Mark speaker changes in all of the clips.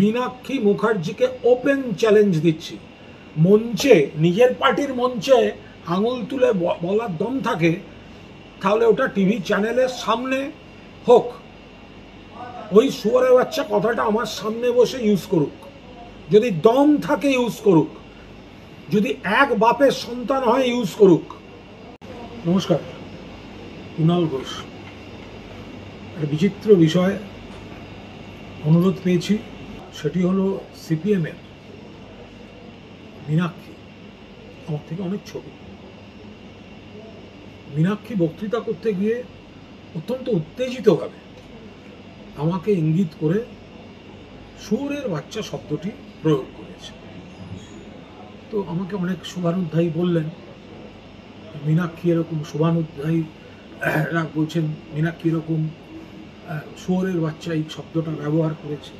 Speaker 1: Meenakshi মুখার্জিকে open challenge দিচ্ছি, মঞ্চে, নিজের পার্টির মঞ্চে আঙুল তুলে বলার দম থাকে তাহলে ওটা টিভি চ্যানেলের সামনে হোক, ওই শুয়োরের বাচ্চা কথাটা আমার সামনে বসে ইউজ করুক, যদি দম থাকে ইউজ করুক, যদি এক বাপের সন্তান হয় ইউজ করুক। নমস্কার, কুণাল ঘোষ। একটা বিচিত্র বিষয় অনুরোধ পেয়েছি, সেটি হলো সিপিএমের মীনাক্ষী, আমার থেকে অনেক ছোট। মীনাক্ষী বক্তৃতা করতে গিয়ে অত্যন্ত উত্তেজিতভাবে আমাকে ইঙ্গিত করে শুয়োরের বাচ্চা শব্দটি প্রয়োগ করেছে। তো আমাকে অনেক শুভানুধ্যায়ী বললেন, মীনাক্ষী এরকম শুভানুধ্যায়ীরা বলছেন মীনাক্ষী এরকম শুয়োরের বাচ্চা এই শব্দটা ব্যবহার করেছে।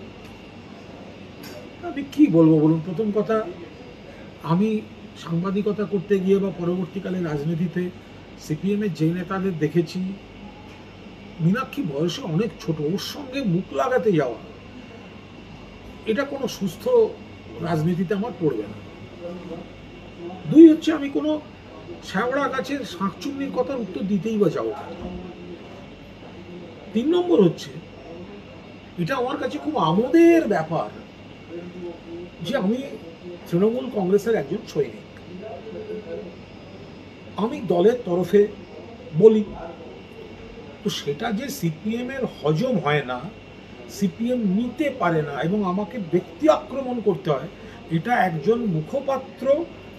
Speaker 1: আমি কি বলবো বলুন? প্রথম কথা, আমি সাংবাদিকতা করতে গিয়ে বা পরবর্তীকালে রাজনীতিতে সিপিএমের যে নেতাদের দেখেছি, মীনাক্ষী বয়সে অনেক ছোট, ওর সঙ্গে মুখ লাগাতে যাওয়া এটা কোনো সুস্থ রাজনীতিতে আমার পড়বে না। দুই হচ্ছে, আমি কোনো শ্যাওড়া গাছের শাঁকচুন্নির কথার উত্তর দিতেই বা যাবো। 3 নম্বর হচ্ছে, এটা আমার কাছে খুব আমোদের ব্যাপার যে আমি তৃণমূল কংগ্রেসের একজন সৈনিক, আমি দলের তরফে বলি, তো সেটা যে সিপিএম এর হজম হয় না, সিপিএম নিতে পারে না এবং আমাকে ব্যক্তি আক্রমণ করতে হয়, এটা একজন মুখপাত্র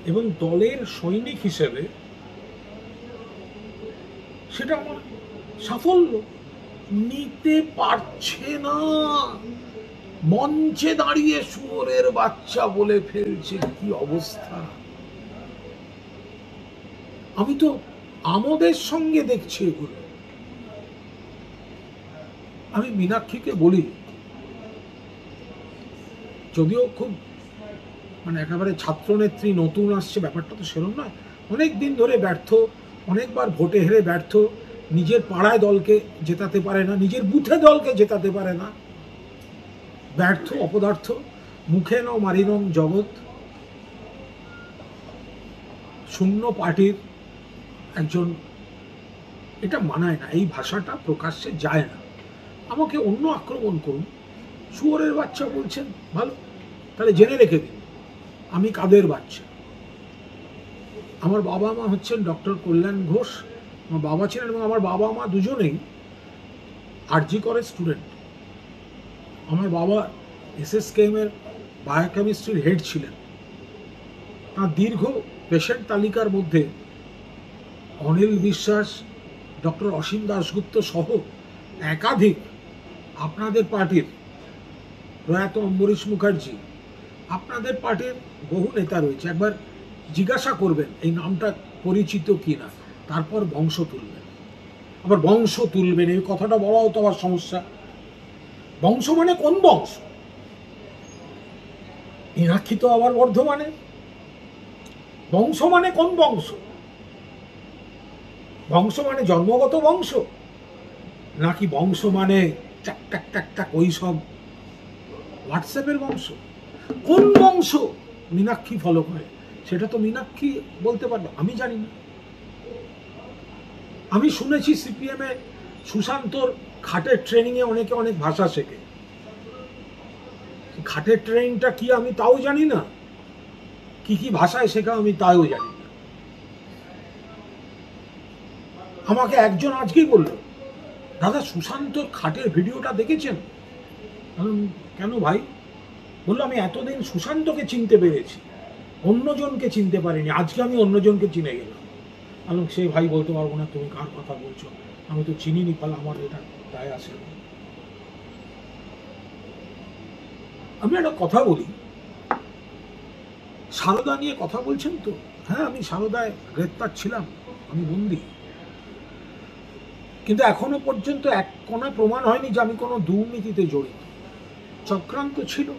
Speaker 1: এবং দলের সৈনিক হিসেবে সেটা আমার সাফল্য। নিতে পারছে না, মঞ্চে দাঁড়িয়ে শুয়োরের বাচ্চা বলে ফেলছে, কি অবস্থা! আমি তো আমোদের সঙ্গে দেখছি এগুলো। আমি মীনাক্ষীকে বলি, যদিও খুব একেবারে ছাত্রনেত্রী নতুন আসছে, ব্যাপারটা তো সেরকম নয়, অনেক দিন ধরে ব্যর্থ, অনেকবার ভোটে হেরে ব্যর্থ, নিজের পাড়ায় দলকে জেতাতে পারে না, নিজের বুথে দলকে জেতাতে পারে না, ব্যর্থ, অপদার্থ, মুখে ন মারিনম জগৎ, শূন্য পার্টির একজন, এটা মানায় না, এই ভাষাটা প্রকাশ্যে যায় না। আমাকে অন্য আক্রমণ করুন, শুয়োরের বাচ্চা বলছেন, ভালো, তাহলে জেনে রেখে দিন আমি কাদের বাচ্চা। আমার বাবা মা হচ্ছেন ডক্টর কল্যাণ ঘোষ, আমার বাবা ছিলেন, এবং আমার বাবা মা দুজনেই আরজি করে স্টুডেন্ট। আমার বাবা এসএসকেএম এর বায়োকেমিস্ট্রির হেড ছিলেন। তার দীর্ঘ পেশেন্ট তালিকার মধ্যে অনিল বিশ্বাস, ডক্টর অসীম দাশগুপ্ত সহ একাধিক আপনাদের পার্টির প্রয়াত অম্বরীশ মুখার্জি, আপনাদের পার্টির বহু নেতা রয়েছে। একবার জিজ্ঞাসা করবেন এই নামটা পরিচিত কিনা, তারপর বংশ তুলবেন। আবার বংশ তুলবেন, এই কথাটা বলাও তো আবার সমস্যা। বংশ মানে কোন বংশ? মীনাক্ষী তো আবার বর্ধমানে, বংশ মানে কোন বংশ? বংশ মানে জন্মগত বংশ, নাকি বংশ মানে টাক টাক টাক টাক ওই সব হোয়াটসঅ্যাপের বংশ? কোন বংশ মীনাক্ষী ফলো করে সেটা তো মীনাক্ষী বলতে পারবে, আমি জানি না। আমি শুনেছি সিপিএম এ সুশান্তর খাটের ট্রেনিং এ অনেকে অনেক ভাষা শেখে। খাটের ট্রেনিংটা কি আমি তাও জানি না, কি কি ভাষায় শেখা আমি তাও জানি না। আমাকে একজন আজকেই বললো, দাদা সুশান্তর খাটের ভিডিওটা দেখেছেন? কেন ভাই? বললো, আমি এতদিন সুশান্তকে চিনতে পেরেছি, অন্যজনকে চিনতে পারিনি, আজকে আমি অন্যজনকে চিনে গেলাম। আমি সেই ভাই বলতে পারবো না তুমি কার কথা বলছো, আমি তো চিনিনি, ফলে আমার এটা দায় আসে না। আমি একটা কথা বলি, সারদা নিয়ে কথা বলছেন তো, হ্যাঁ আমি সারদায় গ্রেপ্তার ছিলাম, আমি বন্দি, কিন্তু এখনো পর্যন্ত এক কোনা প্রমাণ হয়নি যে আমি কোনো দুর্নীতিতে জড়িত। চক্রান্ত ছিল,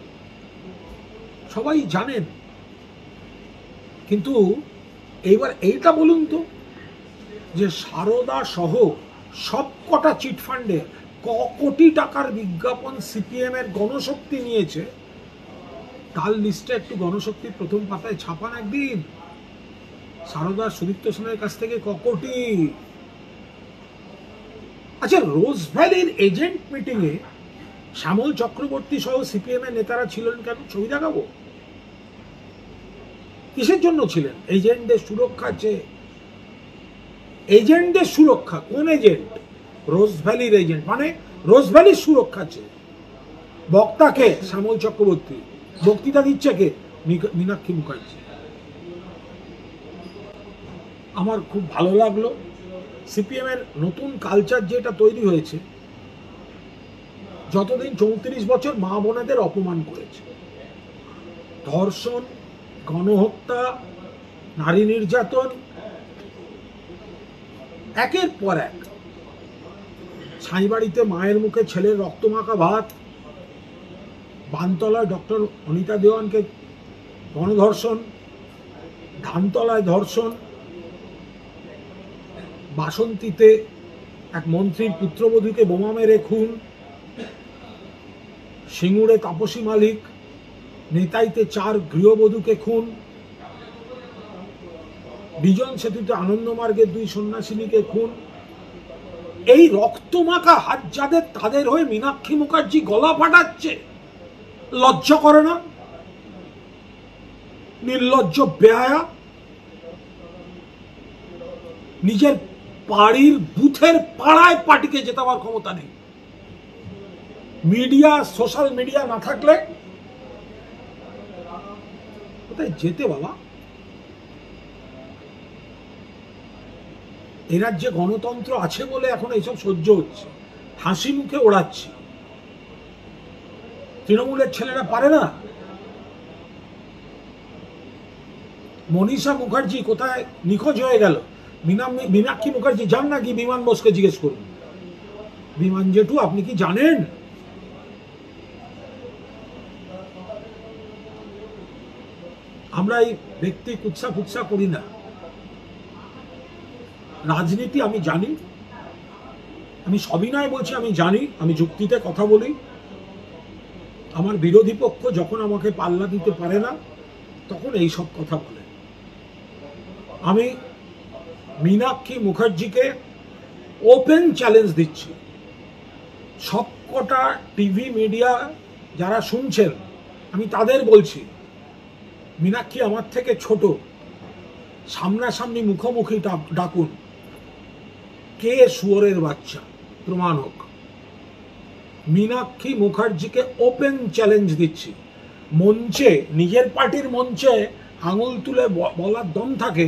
Speaker 1: সবাই জানেন। কিন্তু এইবার এইটা বলুন তো, যে সারদা সহ সবকটা চিটফান্ডে ক কোটি টাকার বিজ্ঞাপন সিপিএম এর গণশক্তি নিয়েছে, তার লিস্টে একটু গণশক্তির প্রথম পাতায় ছাপান একদিন, সারদা সুদীপ্ত সেনের কাছ থেকে ককটি। আচ্ছা, রোজ ভ্যালির এজেন্ট মিটিং এ শ্যামল চক্রবর্তী সহ সিপিএম এর নেতারা ছিলেন কেন? ছবি দেখাবো? কিসের জন্য ছিলেন? এজেন্টদের সুরক্ষা চেয়ে। এজেন্টদের সুরক্ষা? কোন এজেন্ট? রোজ ভ্যালির এজেন্ট, মানে রোজ ভ্যালির সুরক্ষা চেয়ে। বক্তাকে শ্যামল চক্রবর্তী, বক্তৃতা দিচ্ছে কে? মীনাক্ষী মুখার্জি। আমার খুব ভালো লাগলো সিপিএম এর নতুন কালচার যেটা তৈরি হয়েছে, যতদিন 34 বছর মা বোনেদের অপমান করেছে, ধর্ষণ, গণহত্যা, নারী নির্যাতন, একের পর এক, ছাইবাড়িতে মায়ের মুখে ছেলের রক্তমাখা ভাত, বানতলায় ডক্টর অনিতা দেওয়ানকে গণধর্ষণ, ধানতলায় ধর্ষণ, বাসন্তীতে এক মন্ত্রীর পুত্রবধূকে বোমা মেরে খুন, সিঙ্গুরে তাপসী মালিক, নেতাইতে 4 গৃহবধূকে খুন, বিজন সেতুতে আনন্দমার্গের 2 সন্ন্যাসিনীকে খুন। এই রক্তমাখা হাত যাদের, তাদের হয়ে মীনাক্ষী মুখার্জি গলা ফাটাচ্ছে। লজ্জা করে না? নির্লজ্জ বেহায়া। নিজের বাড়ির বুথের পাড়ায় পার্টিকে জেতাবার ক্ষমতা নেই। মিডিয়া, সোশ্যাল মিডিয়া না থাকলে কোথায় যেতে বাবা? এ রাজ্যে গণতন্ত্র আছে বলে এখন এইসব সহ্য হচ্ছে, হাসি মুখে ওড়াচ্ছি। তৃণমূলের ছেলেরা পারে না? মনীষা মুখার্জি কোথায় নিখোঁজ হয়ে গেল? মীনাক্ষী মুখার্জি যান নাকি বিমান বোসকে জিজ্ঞেস করুন। বিমান জেঠু, আপনি কি জানেন? আমরা এই ব্যক্তি কুৎসা ফুৎসা করি না। রাজনীতি আমি জানি, আমি সবিনয় বলছি, আমি জানি, আমি যুক্তিতে কথা বলি। আমার বিরোধী পক্ষ যখন আমাকে পাল্লা দিতে পারে না, তখন এই সব কথা বলে। আমি মীনাক্ষী মুখার্জিকে ওপেন চ্যালেঞ্জ দিচ্ছি। সবকটা টিভি মিডিয়া যারা শুনছেন, আমি তাদের বলছি, মীনাক্ষী আমার থেকে ছোট, সামনাসামনি মুখোমুখি ডাকুন, কে শুয়োরের বাচ্চা প্রমাণ হোক। মীনাক্ষী মুখার্জিকে ওপেন চ্যালেঞ্জ দিচ্ছি। মঞ্চে, নিজের পার্টির মঞ্চে আঙুল তুলে বলার দম থাকে,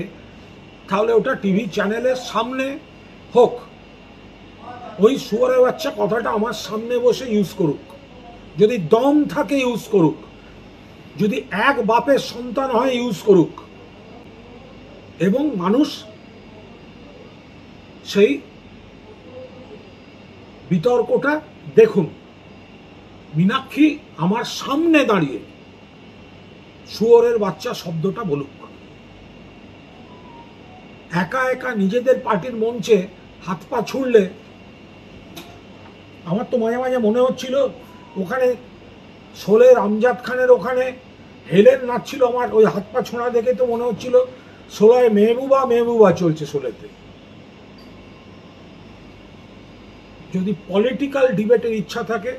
Speaker 1: তাহলে ওটা টিভি চ্যানেলের সামনে হোক। ওই শুয়োরের বাচ্চা কথাটা আমার সামনে বসে ইউজ করুক, যদি দম থাকে ইউজ করুক, যদি এক বাপের সন্তান হয় ইউজ করুক, এবং মানুষ সেই বিতর্কটা দেখুন। মীনাক্ষী আমার সামনে দাঁড়িয়ে শুয়োরের বাচ্চা শব্দটা বলুক। একা একা নিজেদের পার্টির মঞ্চে হাত পা ছুঁড়লে আমার তো মাঝে মাঝে মনে হচ্ছিল ওখানে শোলের আমজাদ খানের ওখানে হেলেন নাচছিল। আমার ওই হাত পা ছোঁড়া দেখে তো মনে হচ্ছিল শোলায় মেহবুবা মেহবুবা চলছে শোলেতে। যদি পলিটিক্যাল ডিবেটের ইচ্ছা থাকে,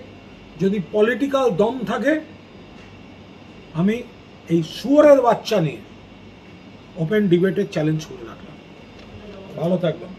Speaker 1: যদি পলিটিক্যাল দম থাকে, আমি এই শুয়োরের বাচ্চা নিয়ে ওপেন ডিবেটের চ্যালেঞ্জ করে রাখলাম। ভালো থাকবেন।